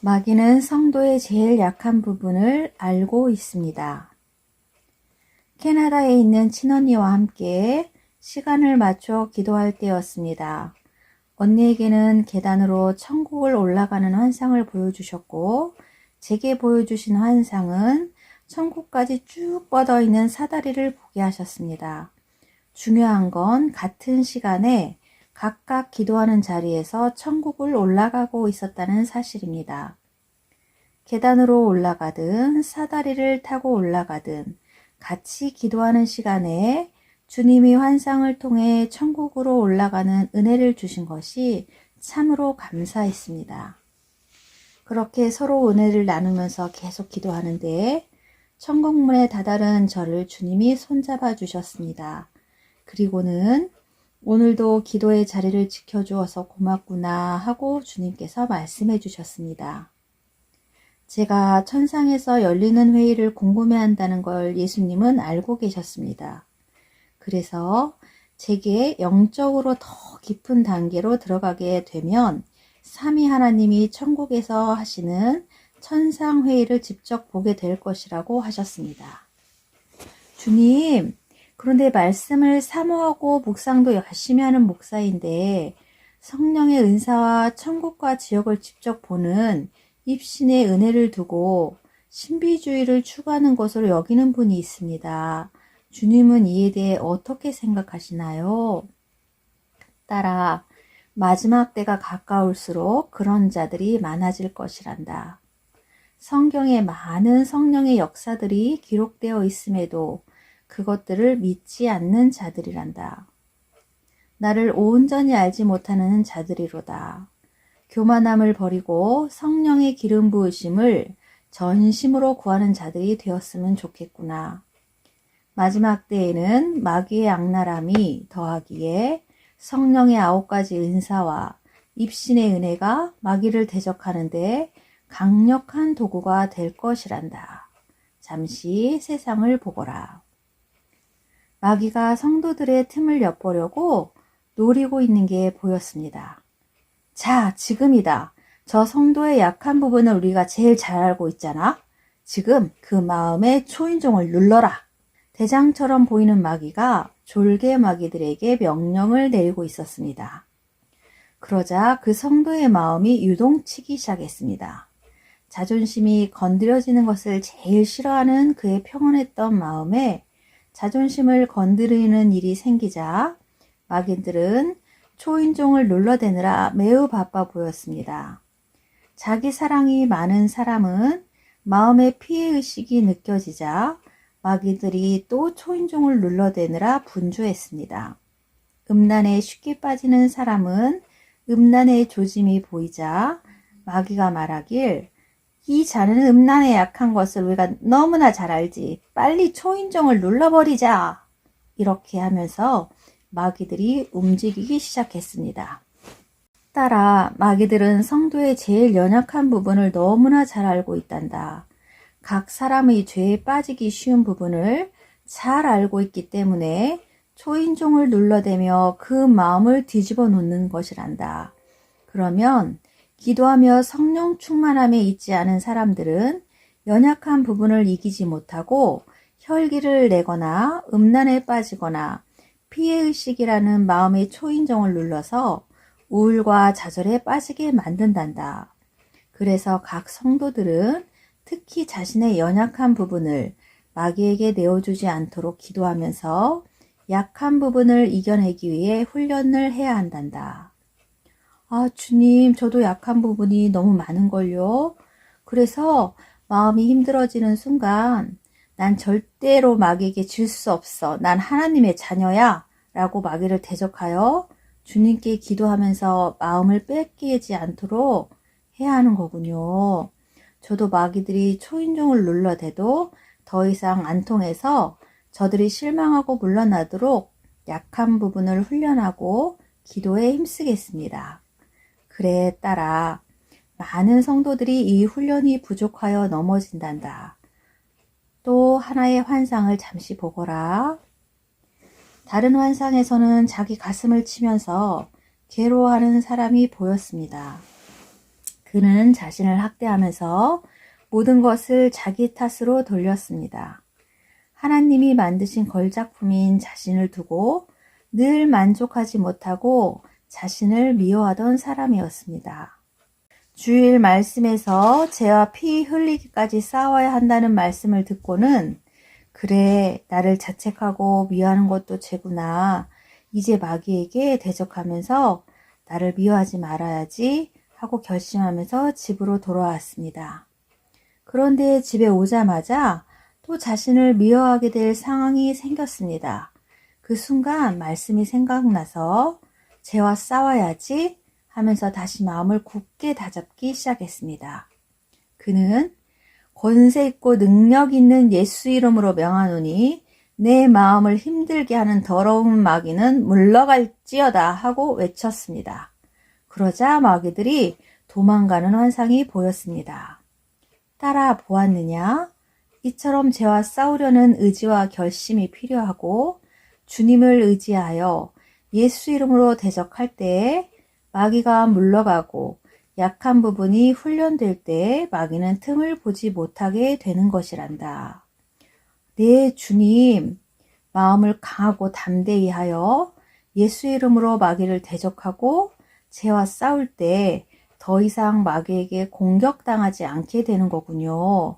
마귀는 성도의 제일 약한 부분을 알고 있습니다. 캐나다에 있는 친언니와 함께 시간을 맞춰 기도할 때였습니다. 언니에게는 계단으로 천국을 올라가는 환상을 보여주셨고, 제게 보여주신 환상은 천국까지 쭉 뻗어 있는 사다리를 보게 하셨습니다. 중요한 건 같은 시간에 각각 기도하는 자리에서 천국을 올라가고 있었다는 사실입니다. 계단으로 올라가든 사다리를 타고 올라가든 같이 기도하는 시간에 주님이 환상을 통해 천국으로 올라가는 은혜를 주신 것이 참으로 감사했습니다. 그렇게 서로 은혜를 나누면서 계속 기도하는데 천국문에 다다른 저를 주님이 손잡아 주셨습니다. 그리고는 오늘도 기도의 자리를 지켜주어서 고맙구나 하고 주님께서 말씀해 주셨습니다. 제가 천상에서 열리는 회의를 궁금해한다는 걸 예수님은 알고 계셨습니다. 그래서 제게 영적으로 더 깊은 단계로 들어가게 되면 삼위 하나님이 천국에서 하시는 천상회의를 직접 보게 될 것이라고 하셨습니다. 주님, 그런데 말씀을 사모하고 묵상도 열심히 하는 목사인데 성령의 은사와 천국과 지옥을 직접 보는 입신의 은혜를 두고 신비주의를 추구하는 것으로 여기는 분이 있습니다. 주님은 이에 대해 어떻게 생각하시나요? 따라 마지막 때가 가까울수록 그런 자들이 많아질 것이란다. 성경에 많은 성령의 역사들이 기록되어 있음에도 그것들을 믿지 않는 자들이란다. 나를 온전히 알지 못하는 자들이로다. 교만함을 버리고 성령의 기름 부으심을 전심으로 구하는 자들이 되었으면 좋겠구나. 마지막 때에는 마귀의 악랄함이 더하기에 성령의 9가지 은사와 입신의 은혜가 마귀를 대적하는데 강력한 도구가 될 것이란다. 잠시 세상을 보거라. 마귀가 성도들의 틈을 엿보려고 노리고 있는 게 보였습니다. 자, 지금이다. 저 성도의 약한 부분을 우리가 제일 잘 알고 있잖아. 지금 그 마음의 초인종을 눌러라. 대장처럼 보이는 마귀가 졸개 마귀들에게 명령을 내리고 있었습니다. 그러자 그 성도의 마음이 유동치기 시작했습니다. 자존심이 건드려지는 것을 제일 싫어하는 그의 평온했던 마음에 자존심을 건드리는 일이 생기자 마귀들은 초인종을 눌러대느라 매우 바빠 보였습니다. 자기 사랑이 많은 사람은 마음의 피해의식이 느껴지자 마귀들이 또 초인종을 눌러대느라 분주했습니다. 음란에 쉽게 빠지는 사람은 음란의 조짐이 보이자 마귀가 말하길 이 자는 음란에 약한 것을 우리가 너무나 잘 알지. 빨리 초인종을 눌러버리자. 이렇게 하면서 마귀들이 움직이기 시작했습니다. 따라 마귀들은 성도의 제일 연약한 부분을 너무나 잘 알고 있단다. 각 사람의 죄에 빠지기 쉬운 부분을 잘 알고 있기 때문에 초인종을 눌러대며 그 마음을 뒤집어 놓는 것이란다. 그러면 기도하며 성령 충만함에 있지 않은 사람들은 연약한 부분을 이기지 못하고 혈기를 내거나 음란에 빠지거나 피해의식이라는 마음의 초인종을 눌러서 우울과 좌절에 빠지게 만든단다. 그래서 각 성도들은 특히 자신의 연약한 부분을 마귀에게 내어주지 않도록 기도하면서 약한 부분을 이겨내기 위해 훈련을 해야 한단다. 아, 주님, 저도 약한 부분이 너무 많은걸요. 그래서 마음이 힘들어지는 순간 난 절대로 마귀에게 질 수 없어. 난 하나님의 자녀야. 라고 마귀를 대적하여 주님께 기도하면서 마음을 뺏기지 않도록 해야 하는 거군요. 저도 마귀들이 초인종을 눌러대도 더 이상 안 통해서 저들이 실망하고 물러나도록 약한 부분을 훈련하고 기도에 힘쓰겠습니다. 그래, 따라 많은 성도들이 이 훈련이 부족하여 넘어진단다. 또 하나의 환상을 잠시 보거라. 다른 환상에서는 자기 가슴을 치면서 괴로워하는 사람이 보였습니다. 그는 자신을 학대하면서 모든 것을 자기 탓으로 돌렸습니다. 하나님이 만드신 걸작품인 자신을 두고 늘 만족하지 못하고 자신을 미워하던 사람이었습니다. 주일 말씀에서 죄와 피 흘리기까지 싸워야 한다는 말씀을 듣고는 그래, 나를 자책하고 미워하는 것도 죄구나. 이제 마귀에게 대적하면서 나를 미워하지 말아야지 하고 결심하면서 집으로 돌아왔습니다. 그런데 집에 오자마자 또 자신을 미워하게 될 상황이 생겼습니다. 그 순간 말씀이 생각나서 죄와 싸워야지 하면서 다시 마음을 굳게 다잡기 시작했습니다. 그는 권세 있고 능력 있는 예수 이름으로 명하노니 내 마음을 힘들게 하는 더러운 마귀는 물러갈지어다 하고 외쳤습니다. 그러자 마귀들이 도망가는 환상이 보였습니다. 따라 보았느냐? 이처럼 죄와 싸우려는 의지와 결심이 필요하고 주님을 의지하여 예수 이름으로 대적할 때 마귀가 물러가고 약한 부분이 훈련될 때 마귀는 틈을 보지 못하게 되는 것이란다. 네, 주님, 마음을 강하고 담대히 하여 예수 이름으로 마귀를 대적하고 죄와 싸울 때 더 이상 마귀에게 공격당하지 않게 되는 거군요.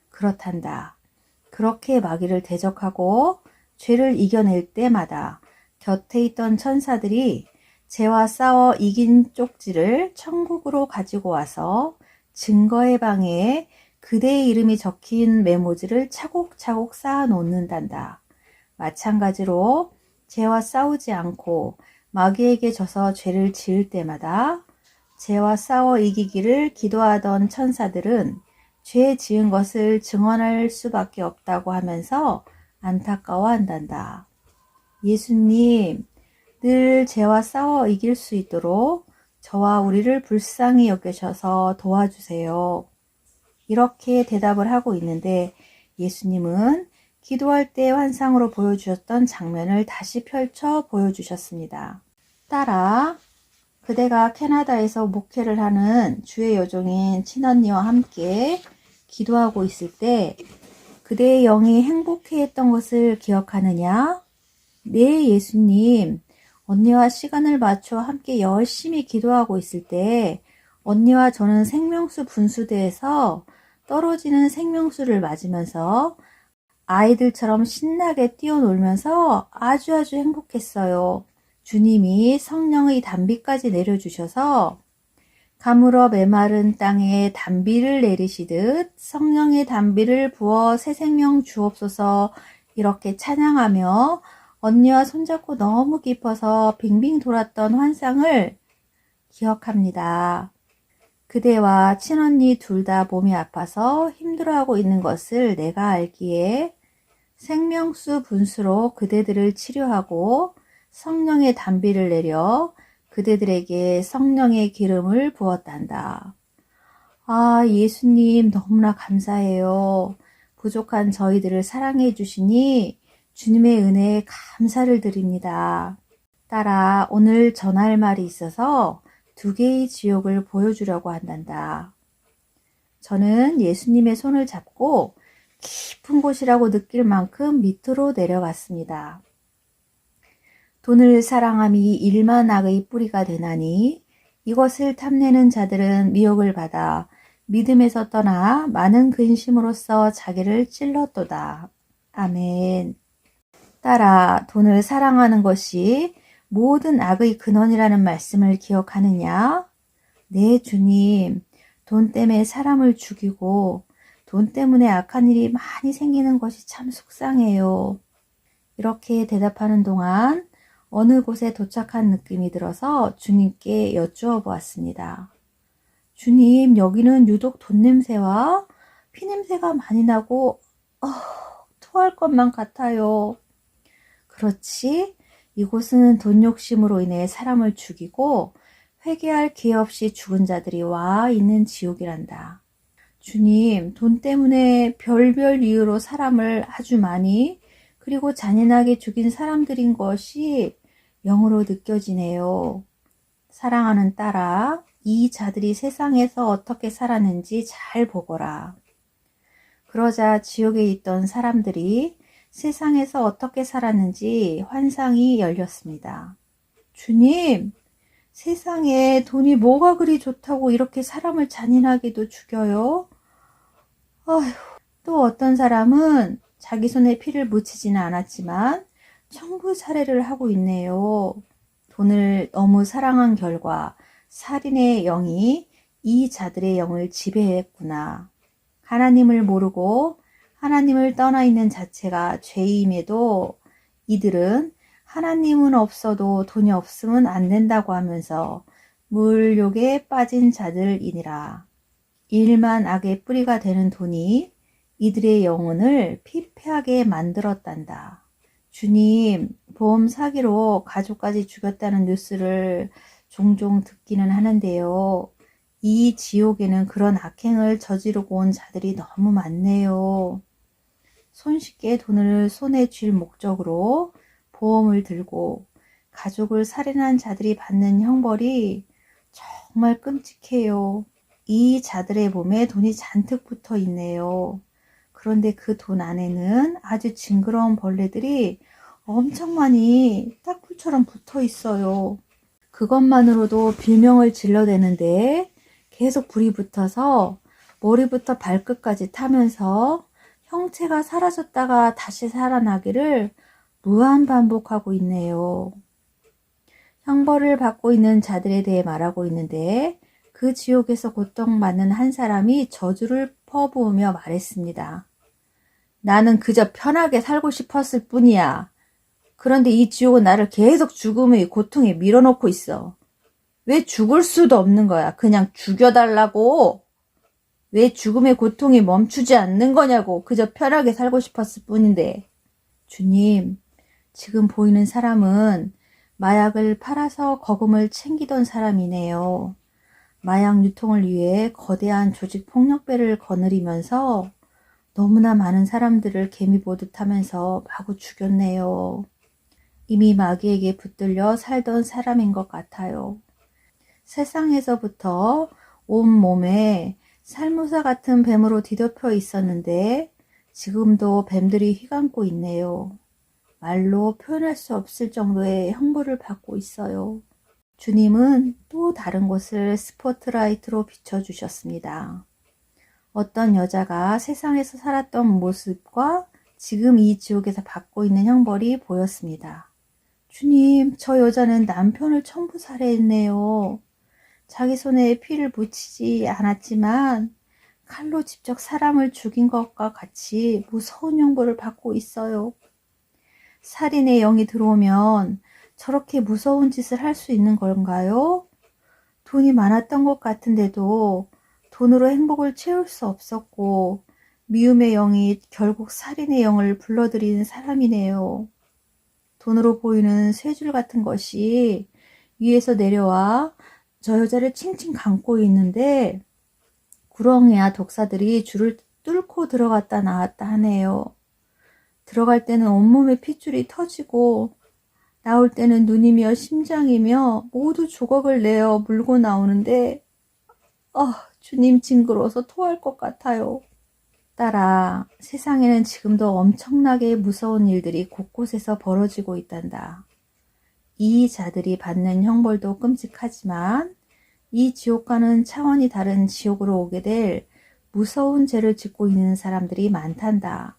그렇단다. 그렇게 마귀를 대적하고 죄를 이겨낼 때마다 곁에 있던 천사들이 죄와 싸워 이긴 쪽지를 천국으로 가지고 와서 증거의 방에 그대의 이름이 적힌 메모지를 차곡차곡 쌓아 놓는단다. 마찬가지로 죄와 싸우지 않고 마귀에게 져서 죄를 지을 때마다 죄와 싸워 이기기를 기도하던 천사들은 죄 지은 것을 증언할 수밖에 없다고 하면서 안타까워한단다. 예수님, 늘 죄와 싸워 이길 수 있도록 저와 우리를 불쌍히 여겨셔서 도와주세요. 이렇게 대답을 하고 있는데 예수님은 기도할 때 환상으로 보여주셨던 장면을 다시 펼쳐 보여주셨습니다. 따라 그대가 캐나다에서 목회를 하는 주의 여종인 친언니와 함께 기도하고 있을 때 그대의 영이 행복해했던 것을 기억하느냐? 네, 예수님. 언니와 시간을 맞춰 함께 열심히 기도하고 있을 때 언니와 저는 생명수 분수대에서 떨어지는 생명수를 맞으면서 아이들처럼 신나게 뛰어놀면서 아주 행복했어요. 주님이 성령의 단비까지 내려주셔서 가물어 메마른 땅에 단비를 내리시듯 성령의 단비를 부어 새 생명 주옵소서 이렇게 찬양하며 언니와 손잡고 너무 깊어서 빙빙 돌았던 환상을 기억합니다. 그대와 친언니 둘 다 몸이 아파서 힘들어하고 있는 것을 내가 알기에 생명수 분수로 그대들을 치료하고 성령의 단비를 내려 그대들에게 성령의 기름을 부었단다. 아, 예수님 너무나 감사해요. 부족한 저희들을 사랑해 주시니 주님의 은혜에 감사를 드립니다. 따라 오늘 전할 말이 있어서 2개의 지옥을 보여주려고 한단다. 저는 예수님의 손을 잡고 깊은 곳이라고 느낄 만큼 밑으로 내려갔습니다. 돈을 사랑함이 일만 악의 뿌리가 되나니 이것을 탐내는 자들은 미혹을 받아 믿음에서 떠나 많은 근심으로써 자기를 찔렀도다. 아멘. 따라 돈을 사랑하는 것이 모든 악의 근원이라는 말씀을 기억하느냐? 네, 주님. 돈 때문에 사람을 죽이고 돈 때문에 악한 일이 많이 생기는 것이 참 속상해요. 이렇게 대답하는 동안 어느 곳에 도착한 느낌이 들어서 주님께 여쭈어 보았습니다. 주님, 여기는 유독 돈 냄새와 피 냄새가 많이 나고 토할 것만 같아요. 그렇지? 이곳은 돈 욕심으로 인해 사람을 죽이고 회개할 기회 없이 죽은 자들이 와 있는 지옥이란다. 주님, 돈 때문에 별별 이유로 사람을 아주 많이 그리고 잔인하게 죽인 사람들인 것이 영으로 느껴지네요. 사랑하는 딸아, 이 자들이 세상에서 어떻게 살았는지 잘 보거라. 그러자 지옥에 있던 사람들이 세상에서 어떻게 살았는지 환상이 열렸습니다. 주님, 세상에 돈이 뭐가 그리 좋다고 이렇게 사람을 잔인하게도 죽여요? 아휴, 또 어떤 사람은 자기 손에 피를 묻히지는 않았지만 청부 살해를 하고 있네요. 돈을 너무 사랑한 결과 살인의 영이 이 자들의 영을 지배했구나. 하나님을 모르고 하나님을 떠나 있는 자체가 죄임에도 이들은 하나님은 없어도 돈이 없으면 안 된다고 하면서 물욕에 빠진 자들이니라. 일만 악의 뿌리가 되는 돈이 이들의 영혼을 피폐하게 만들었단다. 주님, 보험 사기로 가족까지 죽였다는 뉴스를 종종 듣기는 하는데요. 이 지옥에는 그런 악행을 저지르고 온 자들이 너무 많네요. 손쉽게 돈을 손에 쥘 목적으로 보험을 들고 가족을 살인한 자들이 받는 형벌이 정말 끔찍해요. 이 자들의 몸에 돈이 잔뜩 붙어 있네요. 그런데 그 돈 안에는 아주 징그러운 벌레들이 엄청 많이 딱풀처럼 붙어 있어요. 그것만으로도 빌명을 질러대는데 계속 불이 붙어서 머리부터 발끝까지 타면서 형체가 사라졌다가 다시 살아나기를 무한 반복하고 있네요. 형벌을 받고 있는 자들에 대해 말하고 있는데 그 지옥에서 고통받는 한 사람이 저주를 퍼부으며 말했습니다. 나는 그저 편하게 살고 싶었을 뿐이야. 그런데 이 지옥은 나를 계속 죽음의 고통에 밀어넣고 있어. 왜 죽을 수도 없는 거야. 그냥 죽여달라고. 왜 죽음의 고통이 멈추지 않는 거냐고. 그저 편하게 살고 싶었을 뿐인데. 주님, 지금 보이는 사람은 마약을 팔아서 거금을 챙기던 사람이네요. 마약 유통을 위해 거대한 조직 폭력배를 거느리면서 너무나 많은 사람들을 개미 보듯 하면서 마구 죽였네요. 이미 마귀에게 붙들려 살던 사람인 것 같아요. 세상에서부터 온몸에 살무사 같은 뱀으로 뒤덮여 있었는데 지금도 뱀들이 휘감고 있네요. 말로 표현할 수 없을 정도의 형벌을 받고 있어요. 주님은 또 다른 곳을 스포트라이트로 비춰주셨습니다. 어떤 여자가 세상에서 살았던 모습과 지금 이 지옥에서 받고 있는 형벌이 보였습니다. 주님, 저 여자는 남편을 천부 살해했네요. 자기 손에 피를 묻히지 않았지만 칼로 직접 사람을 죽인 것과 같이 무서운 형벌을 받고 있어요. 살인의 영이 들어오면 저렇게 무서운 짓을 할 수 있는 건가요? 돈이 많았던 것 같은데도 돈으로 행복을 채울 수 없었고 미움의 영이 결국 살인의 영을 불러들이는 사람이네요. 돈으로 보이는 쇠줄 같은 것이 위에서 내려와 저 여자를 칭칭 감고 있는데 구렁이와 독사들이 줄을 뚫고 들어갔다 나왔다 하네요. 들어갈 때는 온몸에 핏줄이 터지고 나올 때는 눈이며 심장이며 모두 조각을 내어 물고 나오는데 주님 징그러워서 토할 것 같아요. 딸아, 세상에는 지금도 엄청나게 무서운 일들이 곳곳에서 벌어지고 있단다. 이 자들이 받는 형벌도 끔찍하지만 이 지옥과는 차원이 다른 지옥으로 오게 될 무서운 죄를 짓고 있는 사람들이 많단다.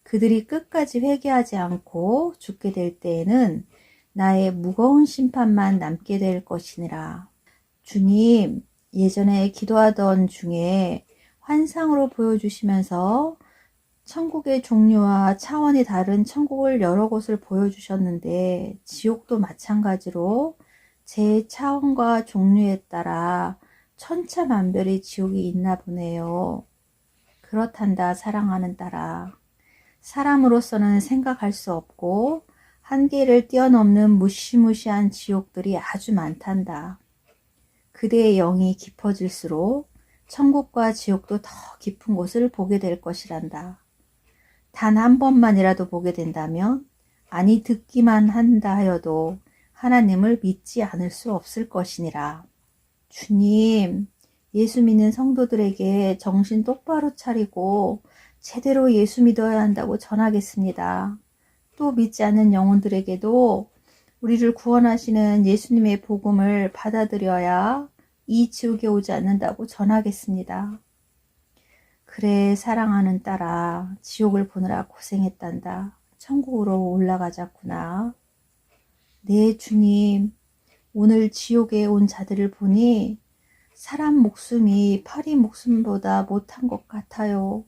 그들이 끝까지 회개하지 않고 죽게 될 때에는 나의 무거운 심판만 남게 될 것이니라. 주님, 예전에 기도하던 중에 환상으로 보여주시면서 천국의 종류와 차원이 다른 천국을 여러 곳을 보여주셨는데 지옥도 마찬가지로 제 차원과 종류에 따라 천차만별의 지옥이 있나 보네요. 그렇단다, 사랑하는 딸아. 사람으로서는 생각할 수 없고 한계를 뛰어넘는 무시무시한 지옥들이 아주 많단다. 그대의 영이 깊어질수록 천국과 지옥도 더 깊은 곳을 보게 될 것이란다. 단 한 번만이라도 보게 된다면, 아니 듣기만 한다 하여도 하나님을 믿지 않을 수 없을 것이니라. 주님, 예수 믿는 성도들에게 정신 똑바로 차리고 제대로 예수 믿어야 한다고 전하겠습니다. 또 믿지 않는 영혼들에게도 우리를 구원하시는 예수님의 복음을 받아들여야 이 지옥에 오지 않는다고 전하겠습니다. 그래, 사랑하는 딸아, 지옥을 보느라 고생했단다. 천국으로 올라가자꾸나. 네, 주님, 오늘 지옥에 온 자들을 보니 사람 목숨이 파리 목숨보다 못한 것 같아요.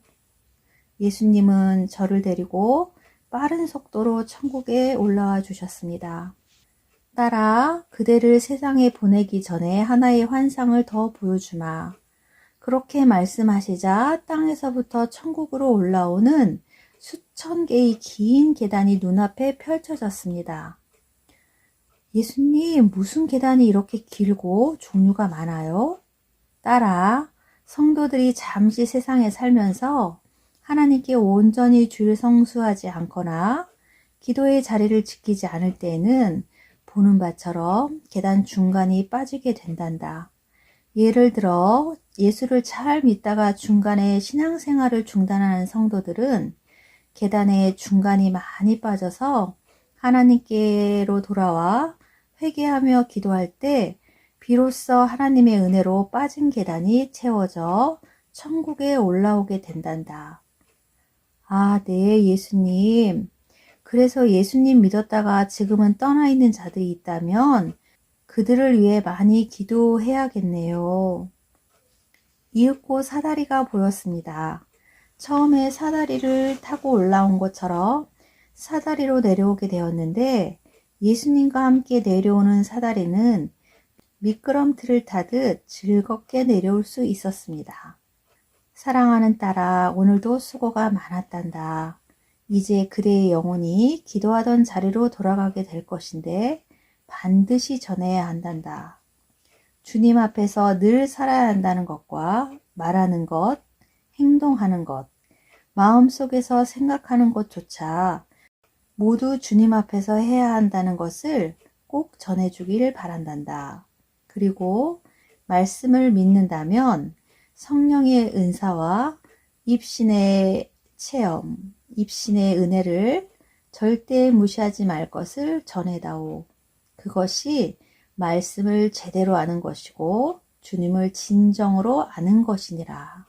예수님은 저를 데리고 빠른 속도로 천국에 올라와 주셨습니다. 딸아, 그대를 세상에 보내기 전에 하나의 환상을 더 보여주마. 그렇게 말씀하시자 땅에서부터 천국으로 올라오는 수천 개의 긴 계단이 눈앞에 펼쳐졌습니다. 예수님, 무슨 계단이 이렇게 길고 종류가 많아요? 딸아, 성도들이 잠시 세상에 살면서 하나님께 온전히 주일 성수하지 않거나 기도의 자리를 지키지 않을 때에는 보는 바처럼 계단 중간이 빠지게 된단다. 예를 들어 예수를 잘 믿다가 중간에 신앙생활을 중단하는 성도들은 계단의 중간이 많이 빠져서 하나님께로 돌아와 회개하며 기도할 때 비로소 하나님의 은혜로 빠진 계단이 채워져 천국에 올라오게 된단다. 아, 네, 예수님. 그래서 예수님 믿었다가 지금은 떠나 있는 자들이 있다면 그들을 위해 많이 기도해야겠네요. 이윽고 사다리가 보였습니다. 처음에 사다리를 타고 올라온 것처럼 사다리로 내려오게 되었는데 예수님과 함께 내려오는 사다리는 미끄럼틀을 타듯 즐겁게 내려올 수 있었습니다. 사랑하는 딸아, 오늘도 수고가 많았단다. 이제 그대의 영혼이 기도하던 자리로 돌아가게 될 것인데 반드시 전해야 한단다. 주님 앞에서 늘 살아야 한다는 것과 말하는 것, 행동하는 것, 마음속에서 생각하는 것조차 모두 주님 앞에서 해야 한다는 것을 꼭 전해주길 바란단다. 그리고 말씀을 믿는다면 성령의 은사와 입신의 체험, 입신의 은혜를 절대 무시하지 말 것을 전해다오. 그것이 말씀을 제대로 아는 것이고 주님을 진정으로 아는 것이니라.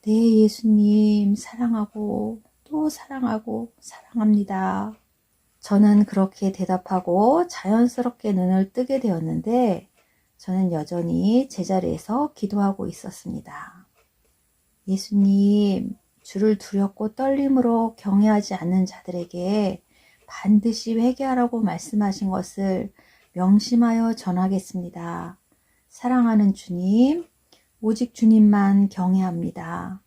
네, 예수님 사랑하고 또 사랑하고 사랑합니다. 저는 그렇게 대답하고 자연스럽게 눈을 뜨게 되었는데 저는 여전히 제자리에서 기도하고 있었습니다. 예수님, 주를 두렵고 떨림으로 경외하지 않는 자들에게 반드시 회개하라고 말씀하신 것을 명심하여 전하겠습니다. 사랑하는 주님, 오직 주님만 경외합니다.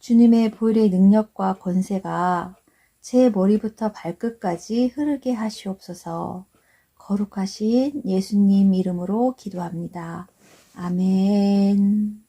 주님의 보혈의 능력과 권세가 제 머리부터 발끝까지 흐르게 하시옵소서. 거룩하신 예수님 이름으로 기도합니다. 아멘.